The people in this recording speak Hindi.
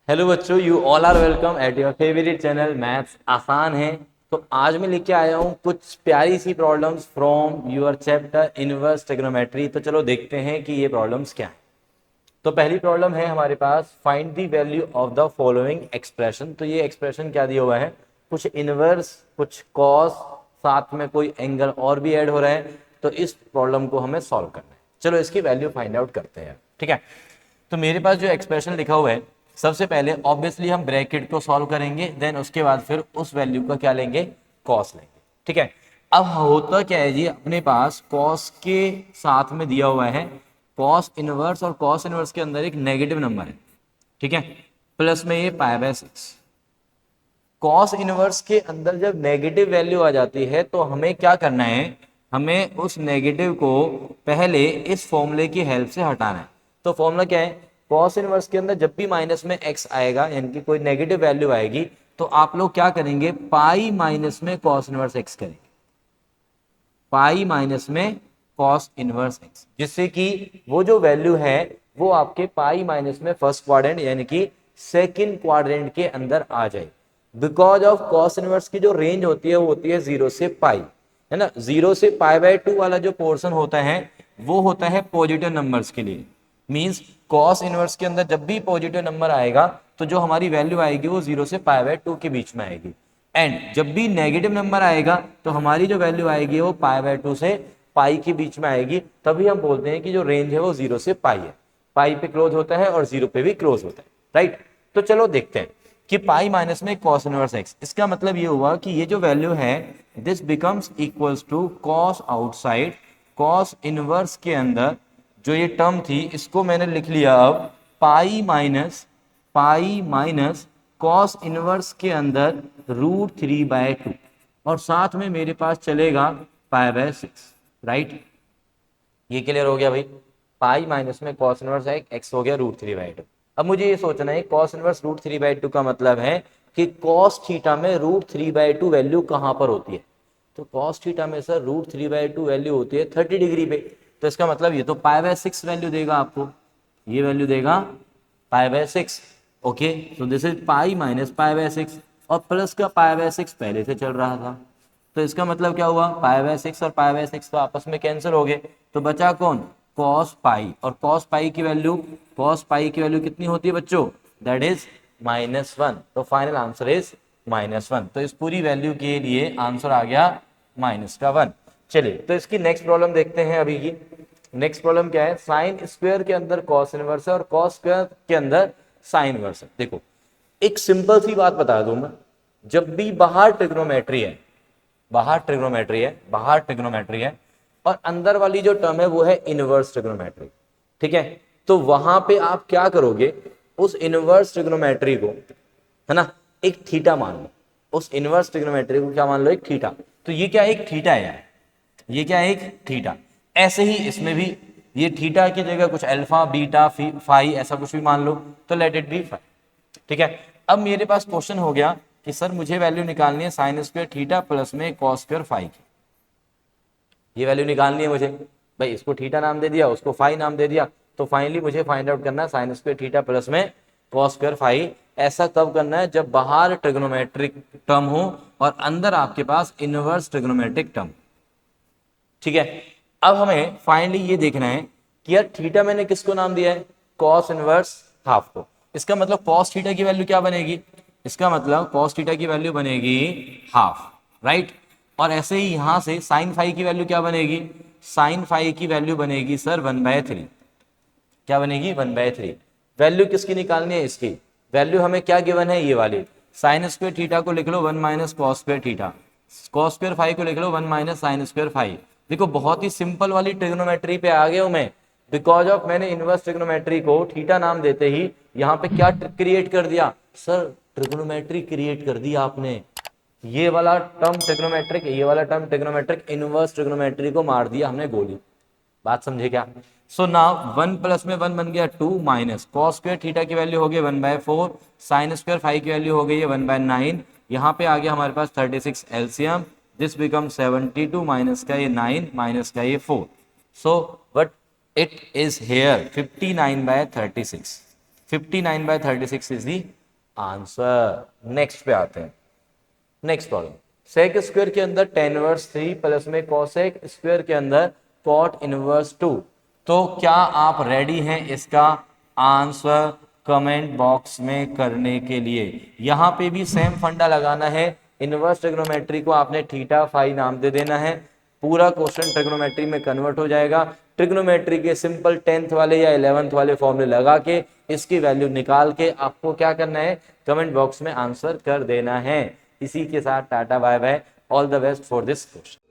हेलो बच्चों, you all are welcome at your favourite channel maths आसान है। तो आज मैं लेके आया हूँ कुछ प्यारी सी problems from your chapter inverse trigonometry. तो चलो देखते हैं कि ये प्रॉब्लम्स क्या है। तो पहली प्रॉब्लम है हमारे पास, find the value of the following expression. तो ये एक्सप्रेशन क्या दिया हुआ है, कुछ इनवर्स कुछ कॉस, साथ में कोई एंगल और भी ऐड हो रहा है। तो इस प्रॉब्लम को हमें सॉल्व करना है। चलो इसकी वैल्यू फाइंड आउट करते हैं। ठीक है, तो मेरे पास जो एक्सप्रेशन लिखा हुआ है, सबसे पहले ऑब्वियसली हम ब्रैकेट को सॉल्व करेंगे, देन उसके बाद फिर उस वैल्यू का क्या लेंगे, कॉस लेंगे। ठीक है, अब होता क्या है जी, अपने पास कॉस के साथ में दिया हुआ है कॉस इनवर्स, और कॉस इनवर्स के अंदर एक नेगेटिव नंबर है। ठीक है, प्लस में ये पाई बाय 6। कॉस इनवर्स के अंदर जब नेगेटिव वैल्यू आ जाती है तो हमें क्या करना है, हमें उस नेगेटिव को पहले इस फॉर्मूले की हेल्प से हटाना है। तो फॉर्मूला क्या है, कॉस इनवर्स के अंदर जब भी माइनस में एक्स आएगा, यानी कि कोई नेगेटिव वैल्यू आएगी, तो आप लोग क्या करेंगे, पाई माइनस में कॉस इनवर्स एक्स करेंगे, पाई माइनस में कॉस इनवर्स एक्स, जिससे कि वो जो वैल्यू है वो आपके पाई माइनस में फर्स्ट क्वाड्रेंट यानी कि सेकंड क्वाड्रेंट के अंदर आ जाए। बिकॉज ऑफ कॉस इनवर्स की जो रेंज होती है वो होती है 0 से पाई, है ना। 0 से पाई बाय 2 वाला जो पोर्शन होता है वो होता है पॉजिटिव नंबर्स के लिए। मींस कॉस इनवर्स के अंदर जब भी पॉजिटिव नंबर आएगा तो जो हमारी वैल्यू आएगी वो 0 से पाई बाय 2 के बीच में आएगी। एंड जब भी नेगेटिव नंबर आएगा तो हमारी जो वैल्यू आएगी वो पाई बाय 2 से पाई के बीच में आएगी। तभी हम बोलते हैं कि जो रेंज है वो 0 से पाई है, पाई पे क्लोज होता है और 0 पे भी क्लोज होता है, राइट। तो चलो देखते हैं कि पाई माइनस में कॉस इनवर्स एक्स, इसका मतलब ये हुआ कि ये जो वैल्यू है this becomes equals to cos outside, cos inverse के अंदर जो ये टर्म थी इसको मैंने लिख लिया अब पाई माइनस कॉस इनवर्स के अंदर √3/2, और साथ में मेरे पास चलेगा पाई बाय 6, राइट। ये क्लियर हो गया भाई, पाई माइनस में कॉस इनवर्स एक्स हो गया √3/2। अब मुझे ये सोचना है कॉस इनवर्स √3/2 का मतलब है कि कॉस थीटा में √3/2 वैल्यू कहां पर होती है। तो कॉस थीटा में सर √3/2 वैल्यू होती है 30 डिग्री पे। तो इसका मतलब ये तो पाई बाय 6 वैल्यू देगा आपको, ये वैल्यू देगा पाई बाय 6। ओके, तो this is pi minus pi by 6, और प्लस का पाई बाय 6 पहले से चल रहा था। तो इसका मतलब क्या हुआ, पाई बाय 6 और पाई बाय 6 तो आपस में कैंसिल हो गए, तो बचा कौन, कॉस पाई। और कॉस पाई की वैल्यू कितनी होती है बच्चों, दैट इज -1। तो फाइनल आंसर इज -1। तो इस पूरी वैल्यू के लिए आंसर आ गया -1। चलिए, तो इसकी नेक्स्ट प्रॉब्लम देखते हैं। अभी की नेक्स्ट प्रॉब्लम क्या है, साइन स्क्वायर के अंदर कॉस इनवर्स है और कॉस स्क्वायर के अंदर साइन इनवर्स है। देखो, एक सिंपल सी बात बता दूं मैं, जब भी बाहर ट्रिग्नोमेट्री है, और अंदर वाली जो टर्म है वो है इनवर्स ट्रिग्नोमेट्री, ठीक है। तो वहां पे आप क्या करोगे, उस इनवर्स ट्रिग्नोमेट्री को, है ना, एक थीटा मान लो। उस इनवर्स ट्रिग्नोमेट्री को क्या मान लो, एक थीटा। तो ये क्या एक थीटा है यार, ये क्या है एक थीटा। ऐसे ही इसमें भी ये थीटा की जगह कुछ अल्फा बीटा फाई ऐसा कुछ भी मान लो, तो लेट इट बी फाई। ठीक है, अब मेरे पास क्वेश्चन हो गया कि सर मुझे वैल्यू निकालनी है साइन स्क्वायर थीटा प्लस में कॉस स्क्वायर फाई की। ये वैल्यू निकालनी है मुझे, भाई इसको थीटा नाम दे दिया, उसको फाई नाम दे दिया। तो फाइनली मुझे फाइंड आउट करना है साइन स्क्वायर थीटा प्लस में कॉस स्क्वायर फाई। ऐसा कब करना है, जब बाहर ट्रिग्नोमेट्रिक टर्म हो और अंदर आपके पास इनवर्स ट्रिग्नोमेट्रिक टर्म। ठीक है, अब हमें फाइनली ये देखना है कि यार थीटा मैंने किसको नाम दिया है, कॉस इनवर्स हाफ को। इसका मतलब कॉस थीटा की वैल्यू क्या बनेगी, इसका मतलब कॉस थीटा की वैल्यू बनेगी हाफ, राइट। और ऐसे ही यहां से साइन फाई की वैल्यू क्या बनेगी, साइन फाई की वैल्यू बनेगी सर 1/3। क्या बनेगी, 1/3। वैल्यू किसकी निकालनी है, इसकी वैल्यू हमें क्या गिवन है, ये वाली। साइन स्क्वायर थीटा को लिख लो 1 minus cos square theta, cos square phi को लिख लो 1 माइनस साइन स्क्वायर फाई। देखो बहुत ही सिंपल वाली ट्रिग्नोमेट्री पे आ गया हूं मैं, बिकॉज ऑफ मैंने इनवर्स ट्रिग्नोमेट्री को थीटा नाम देते ही यहाँ पे क्या क्रिएट कर दिया सर, ट्रिग्नोमेट्री क्रिएट कर दी आपने। ये वाला टर्म ट्रिग्नोमेट्रिक, ये वाला टर्म ट्रिग्नोमेट्रिक, इनवर्स ट्रिग्नोमेट्री को मार दिया हमने गोली। बात समझे क्या। सो नाउ 1 प्लस में 1 बन गया 2 माइनस कॉस स्क्वायर थीटा की वैल्यू हो गई 1/4, साइन स्क्वायर फाई की वैल्यू हो गई है 1/9। यहाँ पे आ गया हमारे पास 36 एलसीएम, दिस बिकम 72 माइनस का ये 9 माइनस का ये 4। So but it is here 59/36, 59/36 is the answer. Next पे आते हैं। नेक्स्ट प्रॉब्लम, सेक स्क्वायर के अंदर tan इनवर्स 3 प्लस में कोसेक स्क्वायर के अंदर cot इनवर्स 2। तो क्या आप रेडी हैं इसका आंसर कमेंट बॉक्स में करने के लिए? यहां पे भी सेम फंडा लगाना है। इनवर्स ट्रिग्नोमेट्री को आपने थीटा फाई नाम दे देना है, पूरा क्वेश्चन ट्रिग्नोमेट्री में कन्वर्ट हो जाएगा। ट्रिग्नोमेट्री के सिंपल 10th वाले या 11th वाले फॉर्मूले लगा के इसकी वैल्यू निकाल के आपको क्या करना है, कमेंट बॉक्स में आंसर कर देना है। इसी के साथ tata bye bye, all the best for this question.